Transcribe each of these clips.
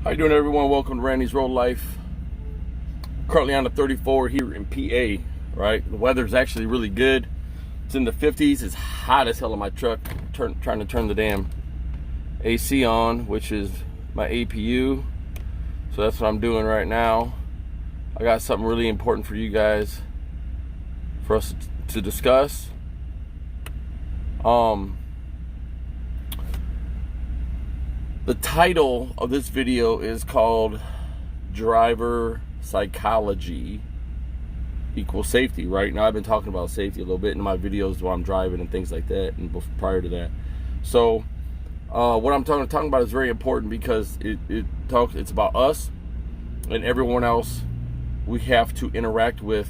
How you doing, everyone? Welcome to Randy's Road Life. Currently on the 34 here in PA, right? The weather's actually really good. It's in the 50s. It's hot as hell in my truck. Trying to turn the damn AC on, which is my APU. So that's what I'm doing right now. I got something really important for you guys, for us to discuss. The title of this video is called Driver Psychology Equals Safety, right? Now, I've been talking about safety a little bit in my videos while I'm driving and things like that, and prior to that. So, what I'm talking about is very important because it's about us and everyone else we have to interact with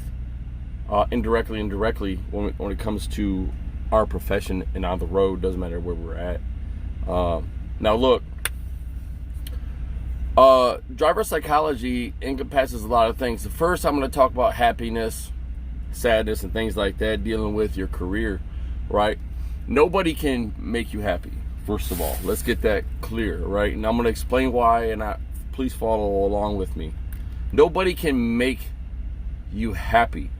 indirectly and directly when it comes to our profession and on the road. Doesn't matter where we're at. Now, look. Driver psychology encompasses a lot of things. First, I'm going to talk about happiness, sadness, and things like that, dealing with your career, right? Nobody can make you happy, first of all. Let's get that clear, right? And I'm going to explain why, and please follow along with me. Nobody can make you happy.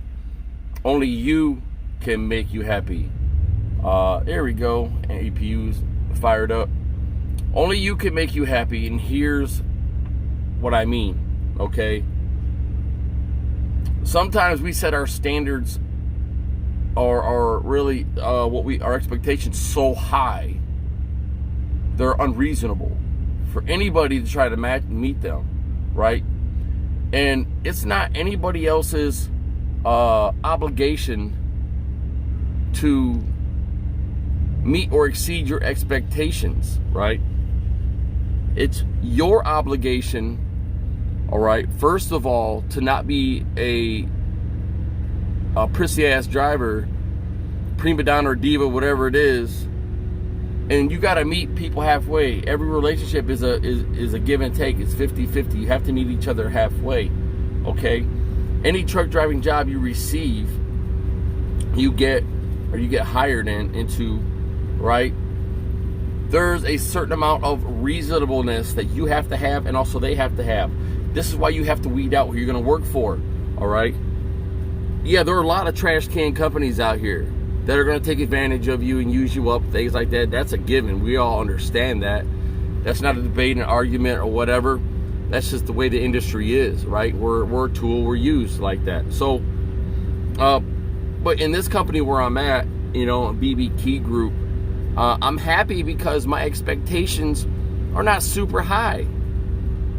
Only you can make you happy. There we go. And APU's fired up. Only you can make you happy, and here's what I mean, okay? Sometimes we set our standards or really our expectations so high, they're unreasonable for anybody to try to meet them, right? And it's not anybody else's obligation to meet or exceed your expectations, right? It's your obligation, all right, first of all, to not be a prissy-ass driver, prima donna or diva, whatever it is, and you got to meet people halfway. Every relationship is a give and take. It's 50-50. You have to meet each other halfway, okay? Any truck driving job you receive, you get hired into, right? There's a certain amount of reasonableness that you have to have, and also they have to have. This is why you have to weed out who you're going to work for, all right? Yeah, there are a lot of trash can companies out here that are going to take advantage of you and use you up, things like that. That's a given. We all understand that. That's not a debate, an argument, or whatever. That's just the way the industry is, right? We're a tool. We're used like that. So, but in this company where I'm at, BB Key Group, I'm happy because my expectations are not super high.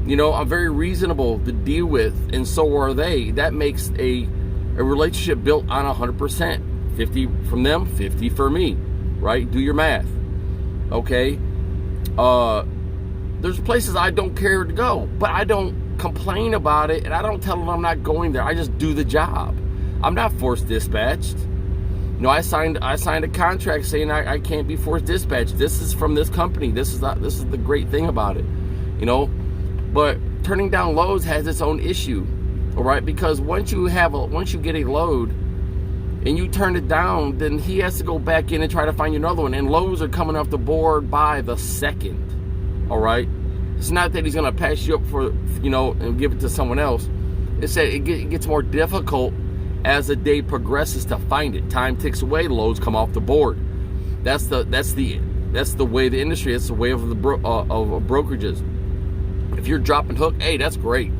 I'm very reasonable to deal with, and so are they. That makes a relationship built on 100%. 50 from them, 50 for me, right? Do your math, okay? There's places I don't care to go, but I don't complain about it, and I don't tell them I'm not going there. I just do the job. I'm not force dispatched. I signed a contract saying I can't be force dispatched. This is from this company. This is the great thing about it, But turning down loads has its own issue, all right? Because once you get a load and you turn it down, then he has to go back in and try to find you another one. And loads are coming off the board by the second, all right? It's not that he's gonna pass you up for and give it to someone else. It's that it gets more difficult as the day progresses to find it. Time ticks away, loads come off the board. That's the way the industry is. The way of the brokerages. If you're dropping hook, hey, that's great,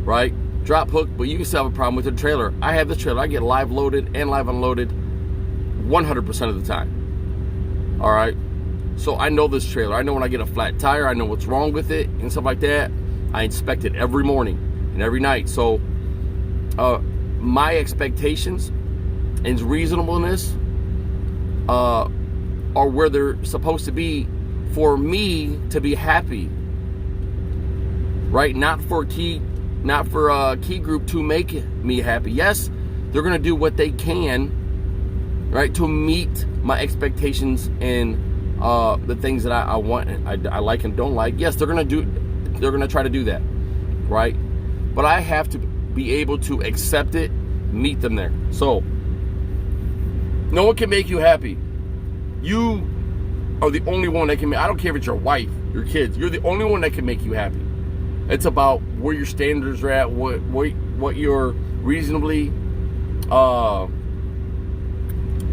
right? Drop hook, but you can still have a problem with the trailer. I have this trailer. I get live loaded and live unloaded 100% of the time. All right. So I know this trailer. I know when I get a flat tire. I know what's wrong with it and stuff like that. I inspect it every morning and every night. So my expectations and reasonableness are where they're supposed to be for me to be happy, right? Not for Key Group to make me happy. Yes, they're going to do what they can, right, to meet my expectations and the things that I want, I like and don't like. Yes, they're going to try to do that, right? But I have to be able to accept it, meet them there. So no one can make you happy. You are the only one that can. I don't care if it's your wife, your kids. You're the only one that can make you happy. It's about where your standards are at, what you're reasonably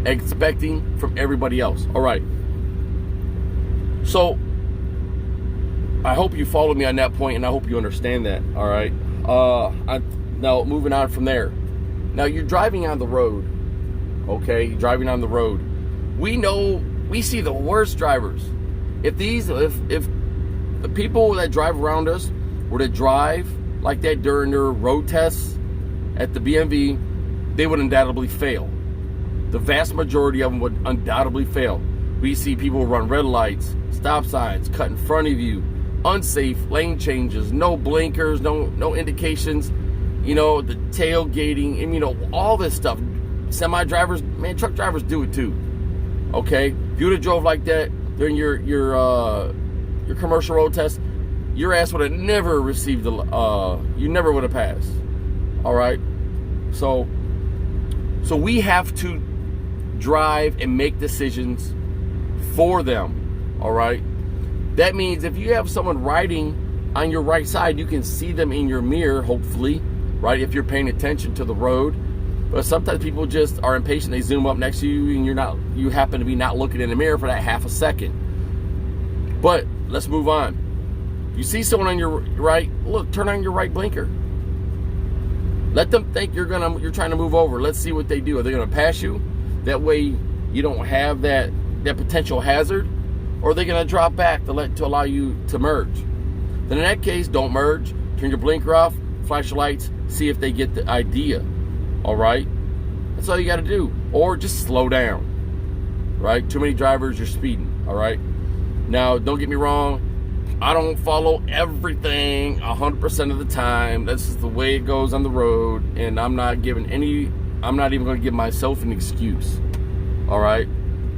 expecting from everybody else. All right. So I hope you follow me on that point, and I hope you understand that. All right. Now moving on from there. Now you're driving on the road. Okay, you're driving on the road. We see the worst drivers. If the people that drive around us were to drive like that during their road tests at the BMV, they would undoubtedly fail. The vast majority of them would undoubtedly fail. We see people run red lights, stop signs, cut in front of you, unsafe lane changes, no blinkers, no indications, the tailgating, and all this stuff. Semi drivers, man, truck drivers do it too. Okay, if you would have drove like that during your commercial road test, your ass would have never received you never would have passed. All right, so we have to drive and make decisions for them. All right, that means if you have someone riding on your right side, you can see them in your mirror, hopefully, right? If you're paying attention to the road. But sometimes people just are impatient. They zoom up next to you, and you happen to be not looking in the mirror for that half a second. But let's move on. You see someone on your right, look, turn on your right blinker. Let them think you're trying to move over. Let's see what they do. Are they going to pass you? That way you don't have that potential hazard, or are they going to drop back to allow you to merge? Then in that case, don't merge. Turn your blinker off, flash your lights, see if they get the idea. All right, that's all you got to do, or just slow down. Right? Too many drivers, you're speeding. All right. Now, don't get me wrong. I don't follow everything 100% of the time. This is the way it goes on the road, and I'm not even going to give myself an excuse. All right.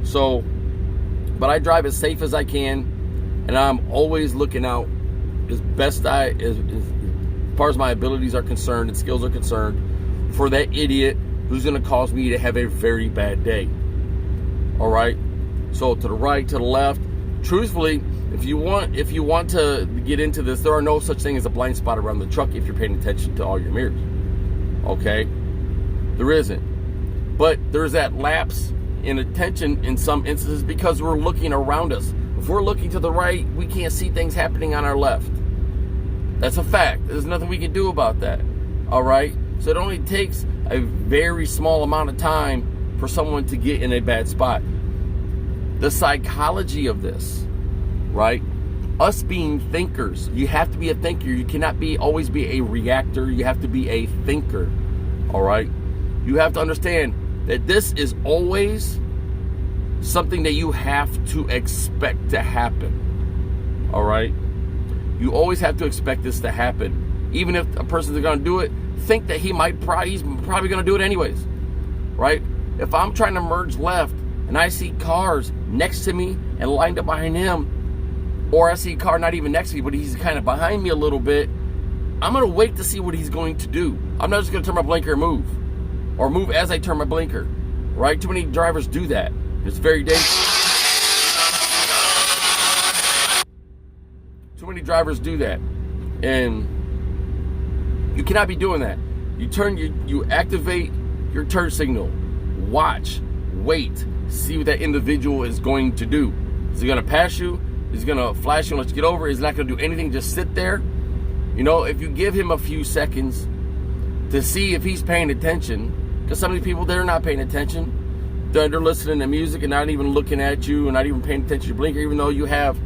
So, but I drive as safe as I can, and I'm always looking out as far as my abilities are concerned and skills are concerned, for that idiot who's going to cause me to have a very bad day. All right. So to the right, to the left. Truthfully, if you want to get into this, there are no such thing as a blind spot around the truck if you're paying attention to all your mirrors. Okay. There isn't. But there's that lapse in attention in some instances because we're looking around us. If we're looking to the right, we can't see things happening on our left. That's a fact. There's nothing we can do about that. All right. So it only takes a very small amount of time for someone to get in a bad spot. The psychology of this, right? Us being thinkers, you have to be a thinker. You cannot always be a reactor. You have to be a thinker, all right? You have to understand that this is always something that you have to expect to happen, all right? You always have to expect this to happen. Even if a person's going to do it, think that he's probably going to do it anyways, right? If I'm trying to merge left and I see cars next to me and lined up behind him, or I see a car not even next to me, but he's kind of behind me a little bit, I'm going to wait to see what he's going to do. I'm not just going to turn my blinker and move, or move as I turn my blinker, right? Too many drivers do that. It's very dangerous. Too many drivers do that, and you cannot be doing that. You activate your turn signal. Watch, wait, see what that individual is going to do. Is he going to pass you? Is he going to flash you and let you get over? Is he not going to do anything? Just sit there. If you give him a few seconds to see if he's paying attention, because some of these people, they're not paying attention. They're listening to music and not even looking at you and not even paying attention to your blinker, even though you have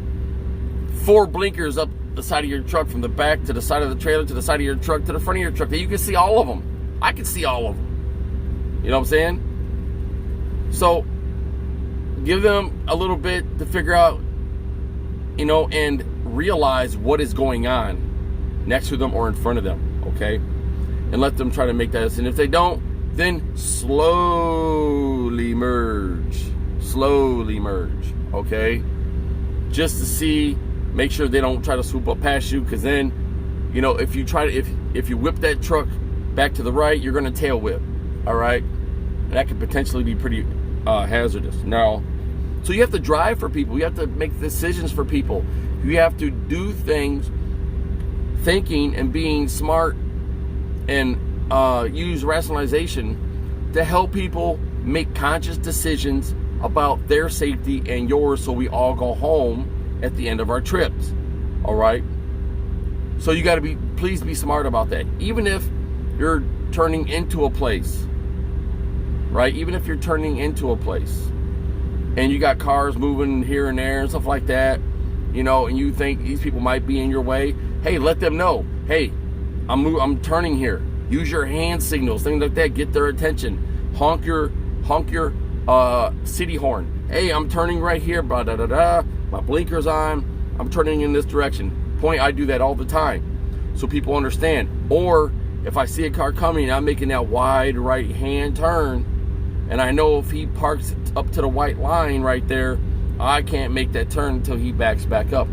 4 blinkers up the side of your truck, from the back to the side of the trailer to the side of your truck to the front of your truck, that you can see all of them. I can see all of them. You know what I'm saying? So give them a little bit to figure out, and realize what is going on next to them or in front of them, okay? And let them try to make that. And if they don't, then slowly merge, okay? Just to see. Make sure they don't try to swoop up past you, because then, if you whip that truck back to the right, you're going to tail whip, all right? And that could potentially be pretty hazardous. Now, so you have to drive for people. You have to make decisions for people. You have to do things thinking and being smart and use rationalization to help people make conscious decisions about their safety and yours, so we all go home at the end of our trips. All right? So you got to please be smart about that. Even if you're turning into a place, right? Even if you're turning into a place and you got cars moving here and there and stuff like that, you know, and you think these people might be in your way, hey, let them know, hey, I'm turning here. Use your hand signals, things like that. Get their attention. Honk your city horn. Hey, I'm turning right here. Blah, da, da, da. My blinker's on. I'm turning in this direction. I do that all the time, so people understand. Or if I see a car coming, I'm making that wide right hand turn, and I know if he parks up to the white line right there, I can't make that turn until he backs back up.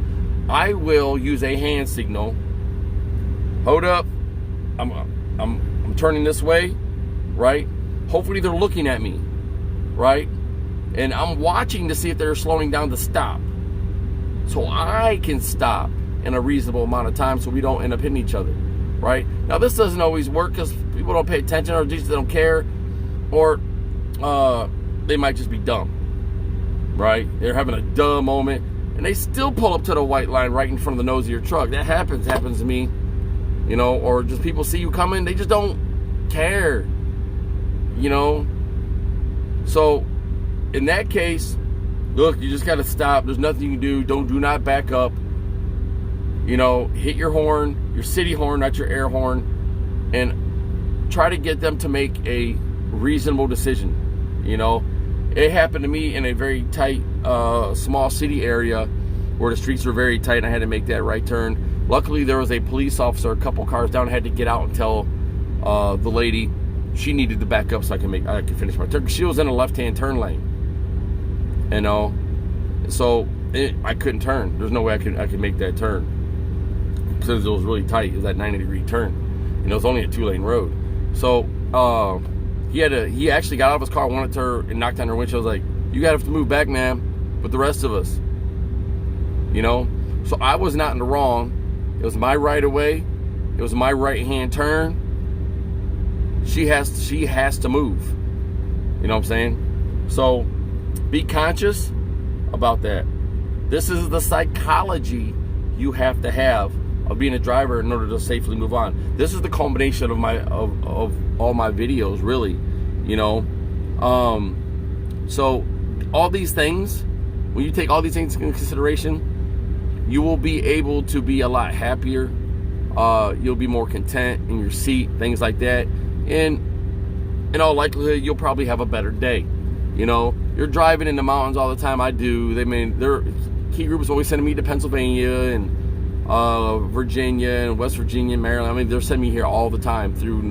I will use a hand signal. Hold up. I'm turning this way, right? Hopefully they're looking at me, right? And I'm watching to see if they're slowing down to stop, so I can stop in a reasonable amount of time so we don't end up hitting each other, right? Now, this doesn't always work because people don't pay attention, or just they don't care, or they might just be dumb, right? They're having a dumb moment, and they still pull up to the white line right in front of the nose of your truck. That happens to me, you know, or just people see you coming, they just don't care, you know? So, in that case, look, you just got to stop. There's nothing you can do. Do not back up. You know, hit your horn, your city horn, not your air horn, and try to get them to make a reasonable decision. You know, it happened to me in a very tight, small city area where the streets were very tight, and I had to make that right turn. Luckily, there was a police officer a couple cars down. I had to get out and tell the lady she needed to back up so I could finish my turn. She was in a left-hand turn lane, you know, so I couldn't turn. There's no way I could make that turn, because it was really tight. It was that 90-degree turn, and it was only a 2-lane road. So he actually got out of his car, went up to her and knocked on her windshield. I was like, you gotta have to move back, ma'am, with the rest of us, you know? So I was not in the wrong. It was my right of way. It was my right hand turn. She has to move. You know what I'm saying? So be conscious about that. This is the psychology you have to have of being a driver in order to safely move on. This is the culmination of all my videos, really, you know. So all these things, when you take all these things into consideration, you will be able to be a lot happier. You'll be more content in your seat, things like that. And in all likelihood, you'll probably have a better day. You know, you're driving in the mountains all the time. I do. Their key group is always sending me to Pennsylvania and Virginia and West Virginia, Maryland. I mean, they're sending me here all the time through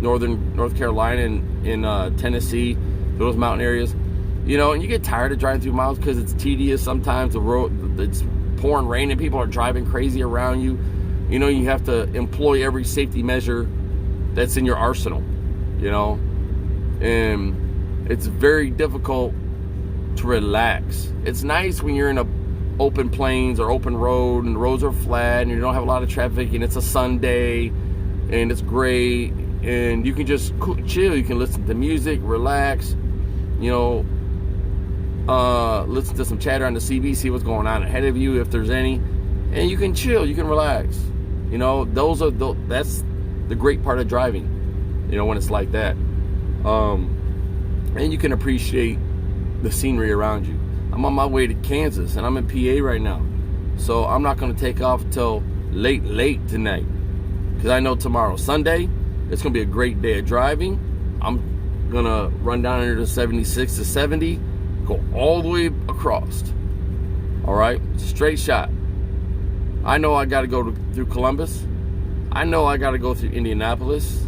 northern North Carolina and in Tennessee, those mountain areas. You know, and you get tired of driving through mountains because it's tedious. Sometimes the road, it's pouring rain and people are driving crazy around you. You know, you have to employ every safety measure that's in your arsenal, you know, and it's very difficult to relax. It's nice when you're in a open plains or open road and the roads are flat and you don't have a lot of traffic and it's a Sunday and it's great and you can just chill. You can listen to music, relax, you know, listen to some chatter on the CB, see what's going on ahead of you if there's any, and you can chill, you can relax. You know, that's the great part of driving, you know, when it's like that. And you can appreciate the scenery around you. I'm on my way to Kansas and I'm in PA right now, so I'm not going to take off till late tonight, because I know tomorrow, Sunday, it's going to be a great day of driving. I'm going to run down into the 76 to 70, go all the way across. All right, straight shot. I know I got to go through Columbus. I know I got to go through Indianapolis,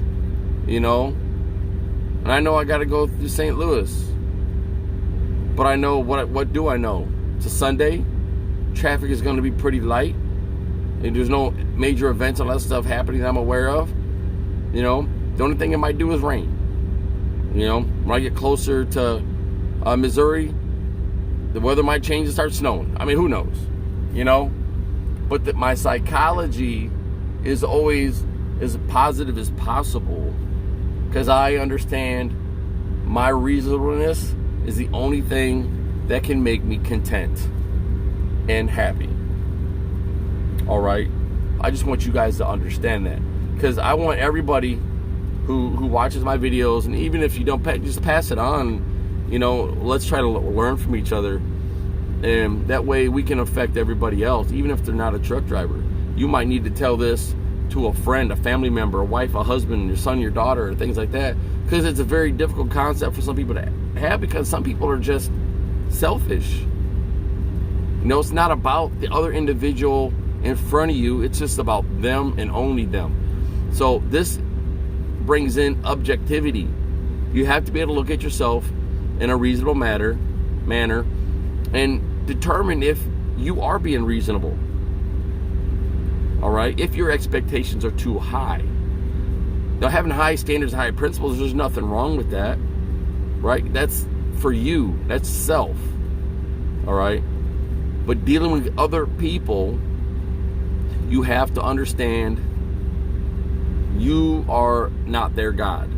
you know, and I know I got to go through St. Louis. But I know, what do I know? It's a Sunday. Traffic is going to be pretty light. And there's no major events or that stuff happening that I'm aware of. You know, the only thing it might do is rain. You know, when I get closer to Missouri, the weather might change and start snowing. I mean, who knows? You know? But my psychology is always as positive as possible, because I understand my reasonableness is the only thing that can make me content and happy. All right? I just want you guys to understand that, because I want everybody who watches my videos, and even if you don't, just pass it on. You know, let's try to learn from each other, and that way we can affect everybody else, even if they're not a truck driver. You might need to tell this to a friend, a family member, a wife, a husband, your son, your daughter, and things like that, because it's a very difficult concept for some people to have, because some people are just selfish. You know, it's not about the other individual in front of you, it's just about them and only them. So this brings in objectivity. You have to be able to look at yourself in a reasonable manner and determine if you are being reasonable. All right? If your expectations are too high. Now, having high standards, high principles, there's nothing wrong with that. Right? That's for you. That's self. All right? But dealing with other people, you have to understand you are not their God.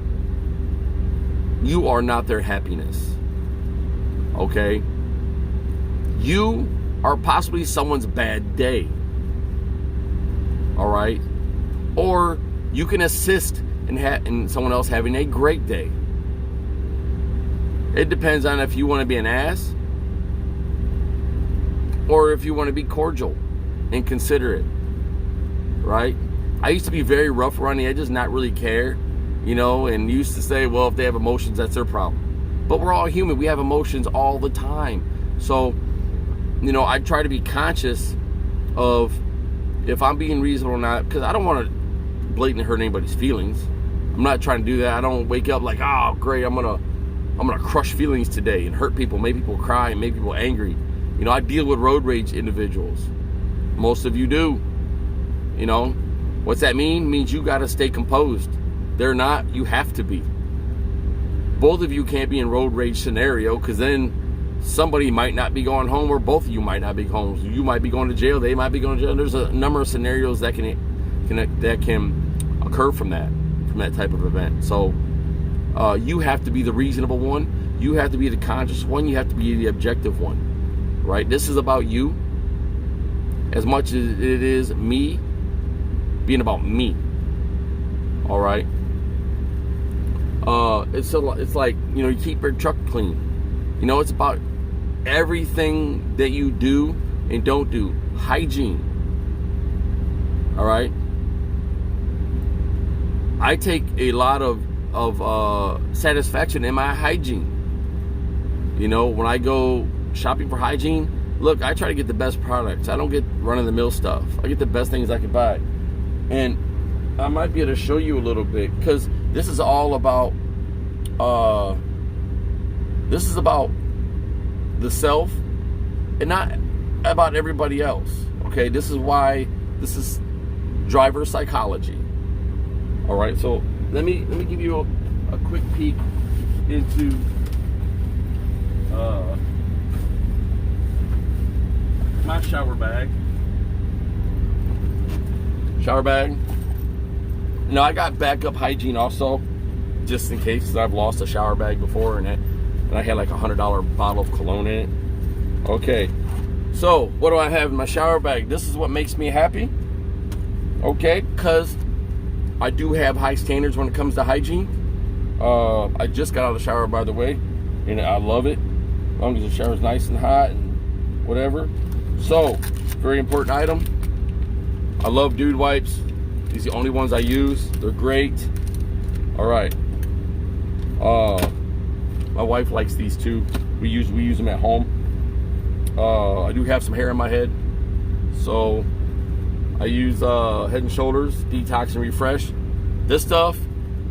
You are not their happiness. Okay? You are possibly someone's bad day. All right? Or you can assist in someone else having a great day. It depends on if you want to be an ass or if you want to be cordial and considerate. Right? I used to be very rough around the edges, not really care, you know, and used to say, well, if they have emotions, that's their problem. But we're all human. We have emotions all the time. So, you know, I try to be conscious of if I'm being reasonable or not, because I don't want to blatantly hurt anybody's feelings. I'm not trying to do that. I don't wake up like, oh, great, I'm gonna crush feelings today and hurt people, make people cry, and make people angry. You know, I deal with road rage individuals. Most of you do. You know, what's that mean? It means you got to stay composed. They're not. You have to be. Both of you can't be in road rage scenario, because then somebody might not be going home, or both of you might not be home. You might be going to jail. They might be going to jail. There's a number of scenarios that can occur from that type of event. So you have to be the reasonable one. You have to be the conscious one. You have to be the objective one. Right? This is about you as much as it is me being about me. All right? It's like, you know, you keep your truck clean. You know, it's about everything that you do and don't do. Hygiene. All right? I take a lot of satisfaction in my hygiene. You know, when I go shopping for hygiene, look, I try to get the best products. I don't get run-of-the-mill stuff. I get the best things I can buy. And I might be able to show you a little bit, because this is all about the self and not about everybody else. Okay, this is driver psychology. All right, so let me give you a quick peek into my shower bag. Now, I got backup hygiene also, just in case, because I've lost a shower bag before, and I had like a $100 bottle of cologne in it. Okay, so what do I have in my shower bag? This is what makes me happy. Okay, because I do have high standards when it comes to hygiene. I just got out of the shower, by the way, and I love it, as long as the shower's nice and hot and whatever. So, very important item. I love Dude wipes. These are the only ones I use. They're great. All right. My wife likes these too. We use them at home. I do have some hair on my head, so I use Head and Shoulders Detox and Refresh. This stuff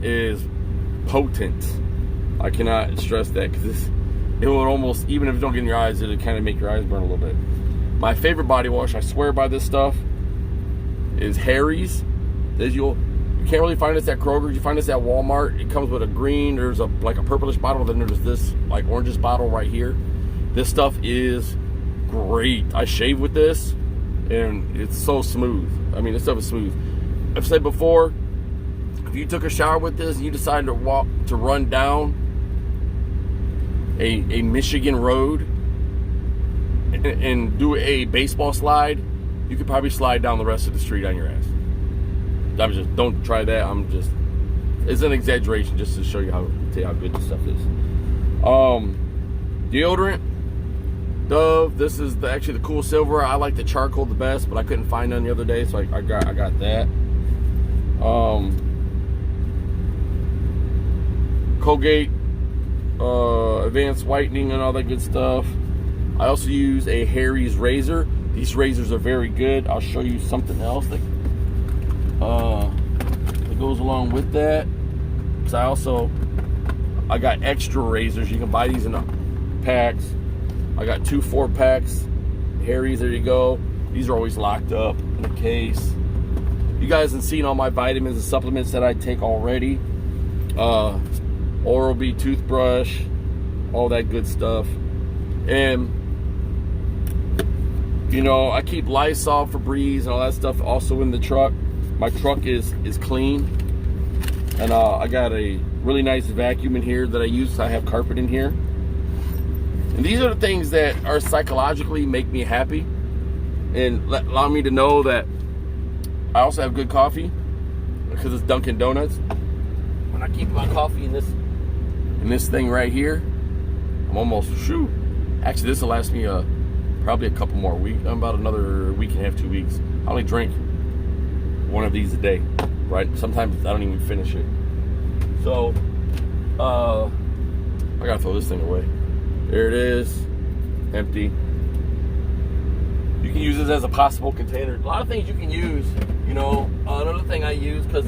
is potent. I cannot stress that, because it will almost, even if you don't get in your eyes, it'll kind of make your eyes burn a little bit. My favorite body wash, I swear by this stuff, is Harry's. You can't really find this at Kroger. You find this at Walmart. It comes with a green, there's like a purplish bottle, then there's this like orangish bottle right here. This stuff is great. I shave with this, and it's so smooth. I mean, this stuff is smooth. I've said before, if you took a shower with this and you decided to run down a Michigan road and do a baseball slide, you could probably slide down the rest of the street on your ass. Don't try that. It's an exaggeration just to show you how good this stuff is. Deodorant, Dove. This is actually the Cool Silver. I like the charcoal the best, but I couldn't find none the other day, so I got that. Colgate advanced whitening and all that good stuff. I also use a Harry's razor. These razors are very good. I'll show you something else that goes along with that. So I got extra razors. You can buy these in packs. I got 2 4-packs. Harry's, there you go. These are always locked up in a case. You guys have seen all my vitamins and supplements that I take already. Oral-B toothbrush, all that good stuff. And I keep Lysol, Febreze, and all that stuff also in the truck. My truck is clean, and I got a really nice vacuum in here that I use. I have carpet in here, and these are the things that are psychologically make me happy and allow me to know that I also have good coffee because it's Dunkin' Donuts. When I keep my coffee in this thing right here, I'm almost Actually, this will last me probably a couple more weeks. About another week and a half, 2 weeks. I only drink one of these a day, right? Sometimes I don't even finish it. So, I gotta throw this thing away. There it is, empty. You can use this as a possible container. A lot of things you can use, Another thing I use, because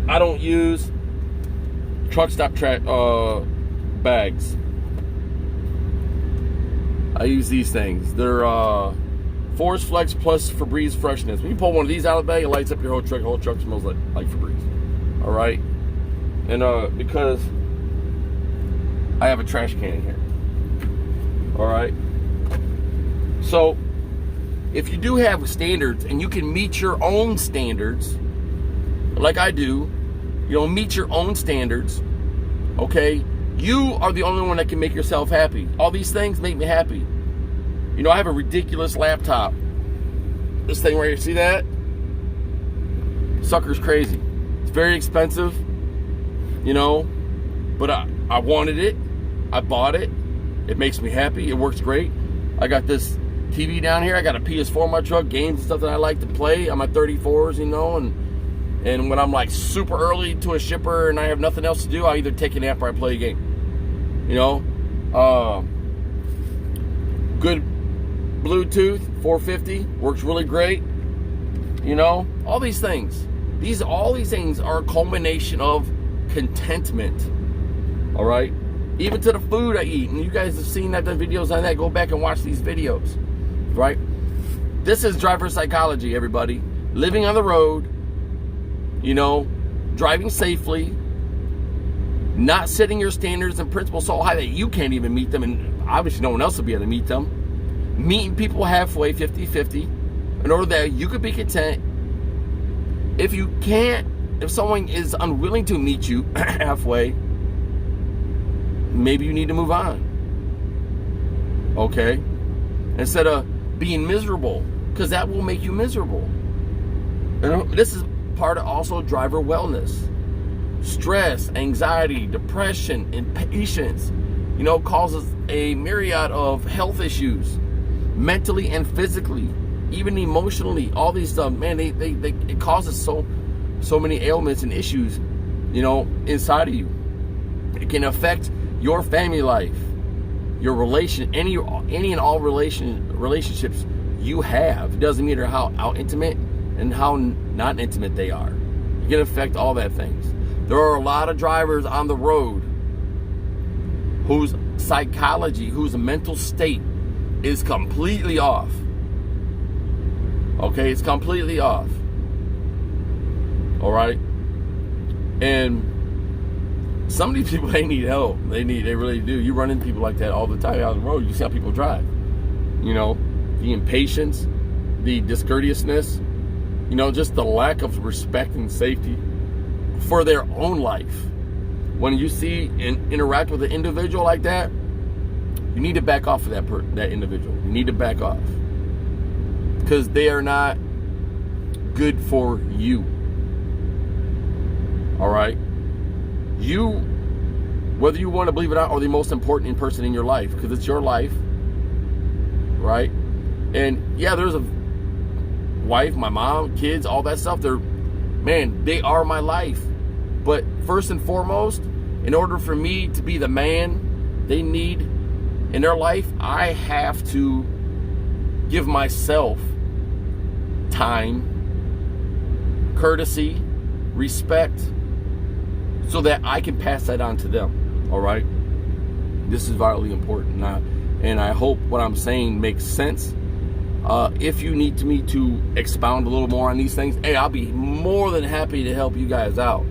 I don't use truck stop bags. I use these things. They're Force Flex plus Febreze freshness. When you pull one of these out of the bag, it lights up your whole truck. The whole truck smells like Febreze. All right, and because I have a trash can in here. All right. So if you do have standards and you can meet your own standards, like I do, meet your own standards. Okay, you are the only one that can make yourself happy. All these things make me happy. I have a ridiculous laptop. This thing right here, see that? Sucker's crazy. It's very expensive, but I wanted it. I bought it. It makes me happy. It works great. I got this TV down here. I got a PS4 in my truck, games and stuff that I like to play on my 34s, and when I'm like super early to a shipper and I have nothing else to do, I either take a nap or I play a game. Good Bluetooth 450 works really great. All these things. All these things are a culmination of contentment. All right, even to the food I eat, and you guys have seen that, the videos on that. Go back and watch these videos. Right? This is driver psychology, everybody. Living on the road. Driving safely, not setting your standards and principles so high that you can't even meet them, and obviously no one else will be able to meet them. Meeting people halfway, 50-50, in order that you could be content. If someone is unwilling to meet you halfway, maybe you need to move on. Okay? Instead of being miserable, because that will make you miserable. This is part of also driver wellness. Stress, anxiety, depression, impatience, causes a myriad of health issues, mentally and physically, even emotionally. All these stuff, man, it causes so many ailments and issues, inside of you. It can affect your family life, your any and all relationships you have. It doesn't matter how intimate and how not intimate they are. It can affect all that things. There are a lot of drivers on the road whose psychology, whose mental state is completely off. Okay, it's completely off. All right? And some of these people, they need help. They really do. You run into people like that all the time out on the road. You see how people drive. The impatience, the discourteousness, just the lack of respect and safety for their own life. When you see and interact with an individual like that, you need to back off of that individual. You need to back off, because they are not good for you. All right? You, whether you want to believe it or not, are the most important person in your life, because it's your life, right? And yeah, there's a wife, my mom, kids, all that stuff. They are my life. But first and foremost, in order for me to be the man they need in their life, I have to give myself time, courtesy, respect, so that I can pass that on to them. All right? This is vitally important. And I hope what I'm saying makes sense. If you need me to expound a little more on these things, hey, I'll be more than happy to help you guys out.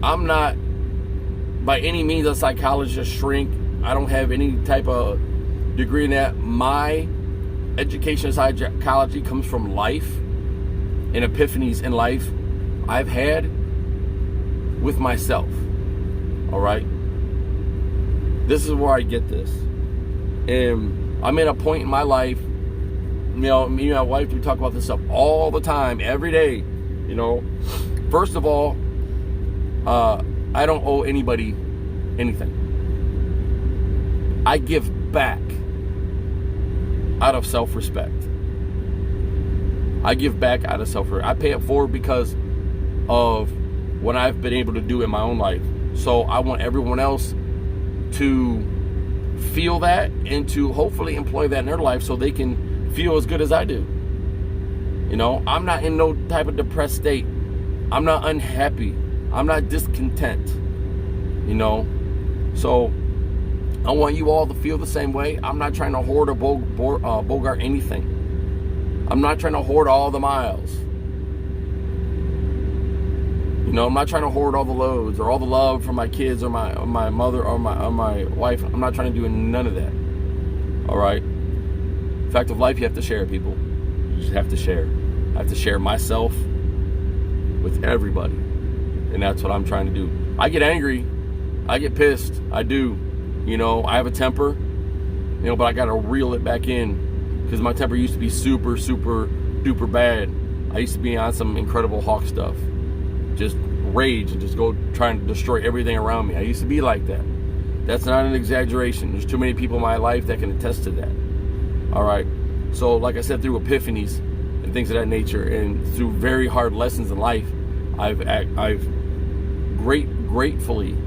I'm not by any means a psychologist, shrink. I don't have any type of degree in that. My education in psychology comes from life and epiphanies in life I've had with myself. All right? This is where I get this. And I'm at a point in my life, me and my wife, we talk about this stuff all the time, every day. First of all, I don't owe anybody anything. I give back out of self-respect. I give back out of self-respect. I pay it forward because of what I've been able to do in my own life. So I want everyone else to feel that and to hopefully employ that in their life so they can feel as good as I do. I'm not in no type of depressed state. I'm not unhappy. I'm not discontent. So I want you all to feel the same way. I'm not trying to hoard or bogart anything. I'm not trying to hoard all the miles. I'm not trying to hoard all the loads or all the love from my kids or my mother or my wife. I'm not trying to do none of that. All right? Fact of life, you have to share, people. You just have to share. I have to share myself with everybody. And that's what I'm trying to do. I get angry. I get pissed. I do. I have a temper. But I got to reel it back in, because my temper used to be super, super duper bad. I used to be on some Incredible Hulk stuff. Just rage and just go trying to destroy everything around me. I used to be like that. That's not an exaggeration. There's too many people in my life that can attest to that. All right. So like I said, through epiphanies and things of that nature, and through very hard lessons in life, I've gratefully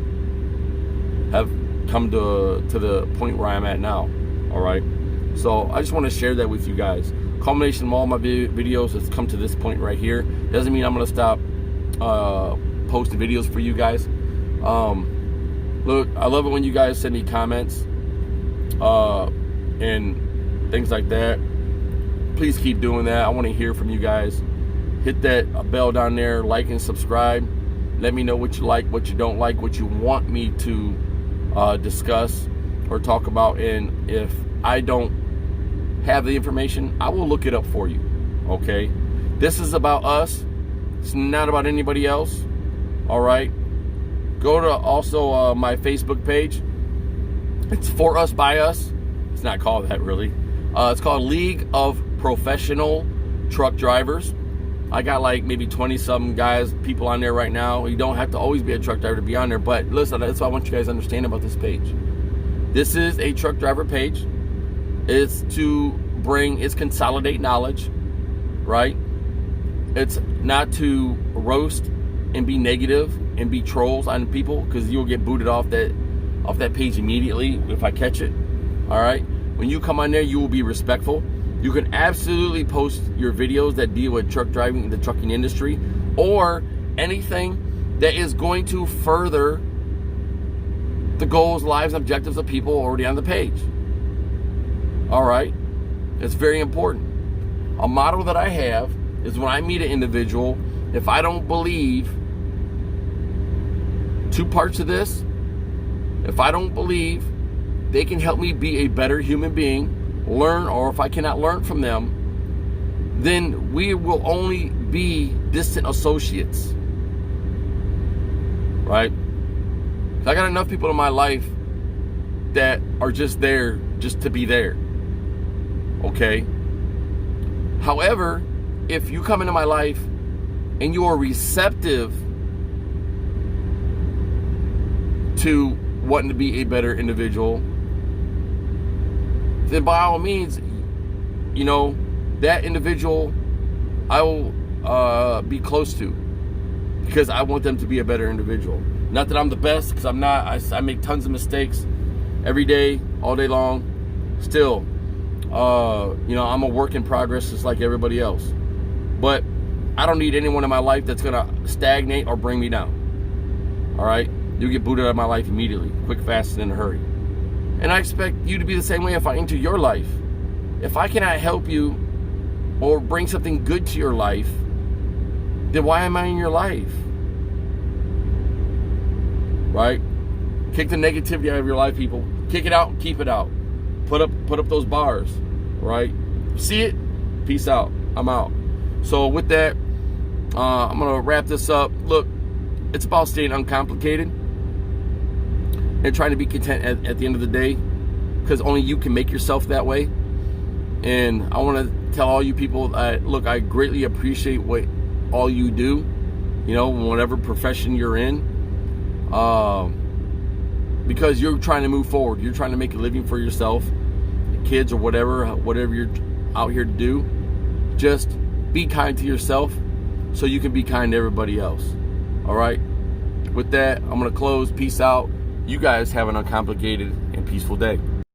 have come to the point where I'm at now. All right. So I just want to share that with you guys. Culmination of all my videos has come to this point right here. Doesn't mean I'm going to stop posting videos for you guys. Look, I love it when you guys send me comments and things like that. Please keep doing that. I want to hear from you guys. Hit that bell down there, like and subscribe. Let me know what you like, what you don't like, what you want me to discuss or talk about. And if I don't have the information, I will look it up for you. Okay? This is about us. It's not about anybody else. All right? Go to also my Facebook page. It's For Us By Us. It's not called that, really. It's called League of Professional Truck Drivers. I got like maybe 20-something people on there right now. You don't have to always be a truck driver to be on there. But listen, that's what I want you guys to understand about this page. This is a truck driver page. It's consolidate knowledge, right? It's not to roast and be negative and be trolls on people, because you'll get booted off that page immediately if I catch it. All right? When you come on there, you will be respectful. You can absolutely post your videos that deal with truck driving, the trucking industry, or anything that is going to further the goals, lives, and objectives of people already on the page. All right? It's very important. A motto that I have is, when I meet an individual, if I don't believe two parts of this, if I don't believe they can help me be a better human being, learn, or if I cannot learn from them, then we will only be distant associates, right? I got enough people in my life that are just there just to be there, okay? However, if you come into my life and you are receptive to wanting to be a better individual, then by all means, you know, that individual I will be close to, because I want them to be a better individual. Not that I'm the best, because I'm not. I make tons of mistakes every day, all day long. Still, you know, I'm a work in progress just like everybody else. But I don't need anyone in my life that's going to stagnate or bring me down. All right? You'll get booted out of my life immediately, quick, fast, and in a hurry. And I expect you to be the same way if I enter your life. If I cannot help you or bring something good to your life, then why am I in your life? Right? Kick the negativity out of your life, people. Kick it out and keep it out. Put up those bars. Right? See it? Peace out. I'm out. So with that, I'm going to wrap this up. Look, it's about staying uncomplicated and trying to be content at the end of the day, because only you can make yourself that way. And I want to tell all you people that, look, I greatly appreciate what all you do, you know, whatever profession you're in, because you're trying to move forward. You're trying to make a living for yourself, kids, or whatever you're out here to do. Just be kind to yourself so you can be kind to everybody else. All right? With that, I'm going to close. Peace out. You guys have an uncomplicated and peaceful day.